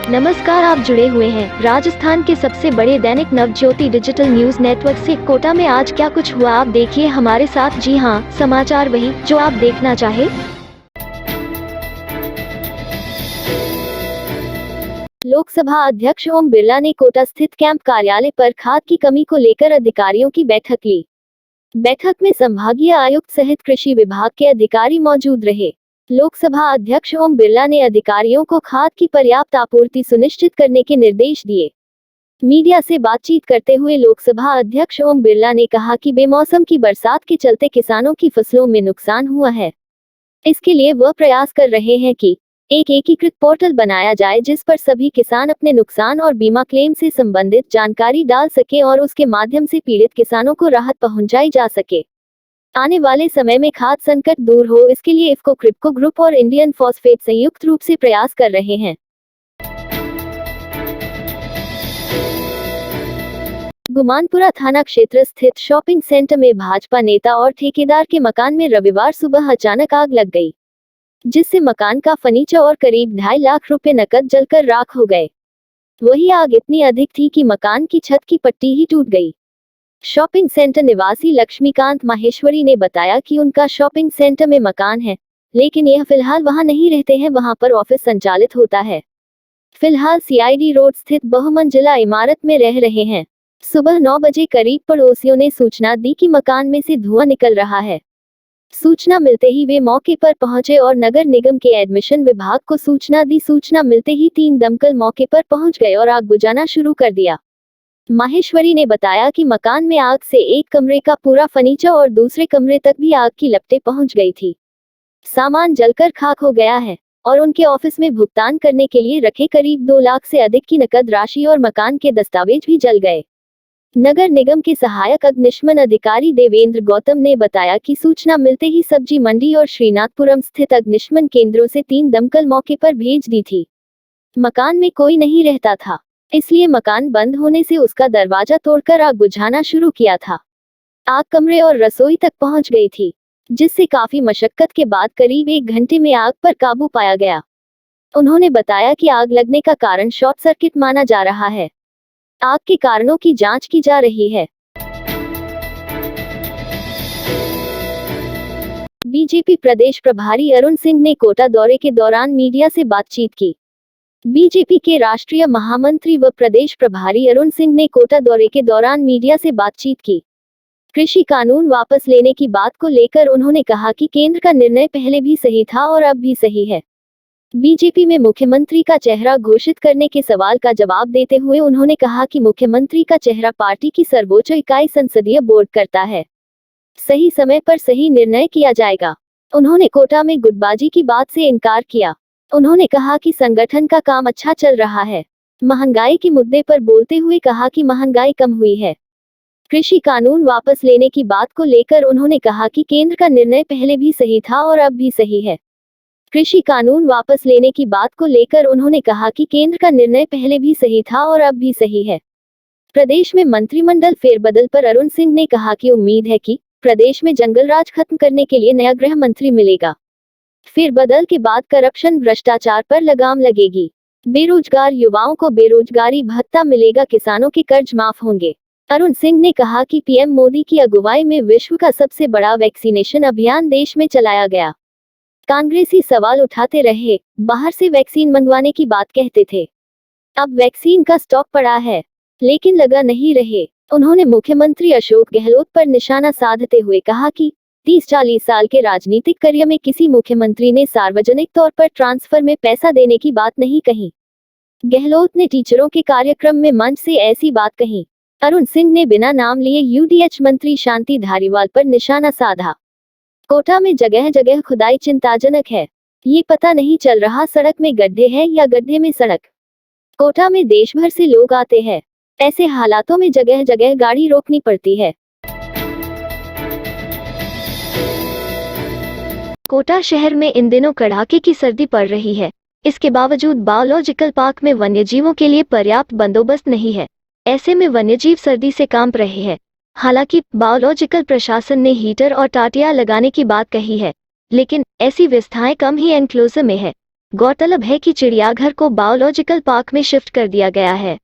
नमस्कार, आप जुड़े हुए हैं राजस्थान के सबसे बड़े Dainik Navjyoti digital news network से। कोटा में आज क्या कुछ हुआ, आप देखिए हमारे साथ। जी हां, समाचार वही जो आप देखना चाहे। लोकसभा अध्यक्ष ओम बिरला ने कोटा स्थित कैंप कार्यालय पर खाद की कमी को लेकर अधिकारियों की बैठक ली। बैठक में संभागीय आयुक्त सहित कृषि विभाग के अधिकारी मौजूद रहे। लोकसभा अध्यक्ष ओम बिरला ने अधिकारियों को खाद की पर्याप्त आपूर्ति सुनिश्चित करने के निर्देश दिए। मीडिया से बातचीत करते हुए लोकसभा अध्यक्ष ओम बिरला ने कहा कि बेमौसम की बरसात के चलते किसानों की फसलों में नुकसान हुआ है। इसके लिए वह प्रयास कर रहे हैं कि एक एकीकृत पोर्टल बनाया जाए जिस पर सभी किसान अपने नुकसान और बीमा क्लेम से संबंधित जानकारी डाल सके और उसके माध्यम से पीड़ित किसानों को राहत पहुंचाई जा सके। आने वाले समय में खाद संकट दूर हो, इसके लिए इफ्को, क्रिप्को ग्रुप और इंडियन फॉस्फेट संयुक्त रूप से प्रयास कर रहे हैं। गुमानपुरा थाना क्षेत्र स्थित शॉपिंग सेंटर में भाजपा नेता और ठेकेदार के मकान में रविवार सुबह अचानक आग लग गई, जिससे मकान का फर्नीचर और करीब 2.5 लाख रुपए नकद जलकर राख हो गए। वही आग इतनी अधिक थी कि मकान की छत की पट्टी ही टूट गई। शॉपिंग सेंटर निवासी लक्ष्मीकांत माहेश्वरी ने बताया कि उनका शॉपिंग सेंटर में मकान है, लेकिन यह फिलहाल वहां नहीं रहते हैं, वहां पर ऑफिस संचालित होता है। फिलहाल सीआईडी रोड स्थित बहुमंजिला इमारत में रह रहे हैं। सुबह 9 बजे करीब पड़ोसियों ने सूचना दी कि मकान में से धुआं निकल रहा है। सूचना मिलते ही वे मौके पर पहुंचे और नगर निगम के एडमिशन विभाग को सूचना दी। सूचना मिलते ही 3 दमकल मौके पर पहुंच गए और आग बुझाना शुरू कर दिया। माहेश्वरी ने बताया कि मकान में आग से एक कमरे का पूरा फर्नीचर और दूसरे कमरे तक भी आग की लपटें पहुंच गई थी। सामान जलकर खाक हो गया है और उनके ऑफिस में भुगतान करने के लिए रखे करीब 2 लाख से अधिक की नकद राशि और मकान के दस्तावेज भी जल गए। नगर निगम के सहायक अग्निशमन अधिकारी देवेंद्र गौतम ने बताया कि सूचना मिलते ही सब्जी मंडी और श्रीनाथपुरम स्थित अग्निशमन केंद्रों से 3 दमकल मौके पर भेज दी थी। मकान में कोई नहीं रहता था, इसलिए मकान बंद होने से उसका दरवाजा तोड़कर आग बुझाना शुरू किया था। आग कमरे और रसोई तक पहुंच गई थी, जिससे काफी मशक्कत के बाद करीब 1 घंटे में आग पर काबू पाया गया। उन्होंने बताया कि आग लगने का कारण शॉर्ट सर्किट माना जा रहा है। आग के कारणों की जांच की जा रही है। बीजेपी प्रदेश प्रभारी अरुण सिंह ने कोटा दौरे के दौरान मीडिया से बातचीत की। बीजेपी के राष्ट्रीय महामंत्री व प्रदेश प्रभारी अरुण सिंह ने कोटा दौरे के दौरान मीडिया से बातचीत की। कृषि कानून वापस लेने की बात को लेकर उन्होंने कहा कि केंद्र का निर्णय पहले भी सही था और अब भी सही है। बीजेपी में मुख्यमंत्री का चेहरा घोषित करने के सवाल का जवाब देते हुए उन्होंने कहा कि मुख्यमंत्री का चेहरा पार्टी की सर्वोच्च इकाई संसदीय बोर्ड करता है। सही समय पर सही निर्णय किया जाएगा। उन्होंने कोटा में गुटबाजी की बात से इनकार किया। उन्होंने कहा कि संगठन का काम अच्छा चल रहा है। महंगाई के मुद्दे पर बोलते हुए कहा कि महंगाई कम हुई है। कृषि कानून वापस लेने की बात को लेकर उन्होंने कहा कि केंद्र का निर्णय पहले भी सही था और अब भी सही है। कृषि कानून वापस लेने की बात को लेकर उन्होंने कहा कि केंद्र का निर्णय पहले भी सही था और अब भी सही है। प्रदेश में मंत्रिमंडल फेरबदल पर अरुण सिंह ने कहा कि उम्मीद है कि प्रदेश में जंगल राज खत्म करने के लिए नया गृह मंत्री मिलेगा। फेरबदल के बाद करप्शन, भ्रष्टाचार पर लगाम लगेगी। बेरोजगार युवाओं को बेरोजगारी भत्ता मिलेगा, किसानों के कर्ज माफ होंगे। अरुण सिंह ने कहा कि पीएम मोदी की अगुवाई में विश्व का सबसे बड़ा वैक्सीनेशन अभियान देश में चलाया गया। कांग्रेसी सवाल उठाते रहे, बाहर से वैक्सीन मंगवाने की बात कहते थे। अब वैक्सीन का स्टॉक पड़ा है, लेकिन लगा नहीं रहे। उन्होंने मुख्यमंत्री अशोक गहलोत पर निशाना साधते हुए कहा कि 30-40 साल के राजनीतिक करियर में किसी मुख्यमंत्री ने सार्वजनिक तौर पर ट्रांसफर में पैसा देने की बात नहीं कही। गहलोत ने टीचरों के कार्यक्रम में मंच से ऐसी बात कही। अरुण सिंह ने बिना नाम लिए यूडीएच मंत्री शांति धारीवाल पर निशाना साधा। कोटा में जगह जगह खुदाई चिंताजनक है। ये पता नहीं चल रहा सड़क में गड्ढे हैं या गड्ढे में सड़क। कोटा में देश भर से लोग आते हैं, ऐसे हालातों में जगह जगह गाड़ी रोकनी पड़ती है। कोटा शहर में इन दिनों कड़ाके की सर्दी पड़ रही है। इसके बावजूद बायोलॉजिकल पार्क में वन्यजीवों के लिए पर्याप्त बंदोबस्त नहीं है। ऐसे में वन्यजीव सर्दी से कांप रहे हैं। हालांकि बायोलॉजिकल प्रशासन ने हीटर और टाटियां लगाने की बात कही है, लेकिन ऐसी व्यवस्थाएं कम ही एनक्लोजर में है। गौरतलब है कि चिड़ियाघर को बायोलॉजिकल पार्क में शिफ्ट कर दिया गया है।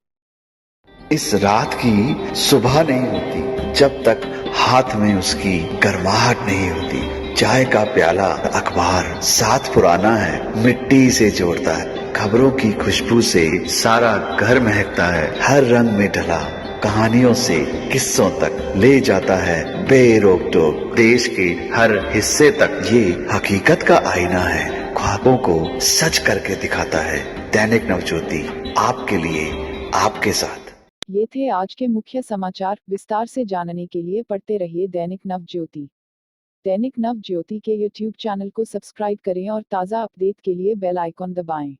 इस रात की सुबह नहीं होती जब तक हाथ में उसकी गर्माहट नहीं होती। चाय का प्याला, अखबार साथ पुराना है, मिट्टी से जोड़ता है। खबरों की खुशबू से सारा घर महकता है। हर रंग में ढला कहानियों से किस्सों तक ले जाता है बेरोक टोक। देश के हर हिस्से तक ये हकीकत का आईना है। ख्वाबों को सच करके दिखाता है। दैनिक नवज्योति, आपके लिए, आपके साथ। ये थे आज के मुख्य समाचार। विस्तार से जानने के लिए पढ़ते रहिए दैनिक नवज्योति। दैनिक नवज्योति के YouTube चैनल को सब्सक्राइब करें और ताज़ा अपडेट के लिए बेल आइकॉन दबाएं।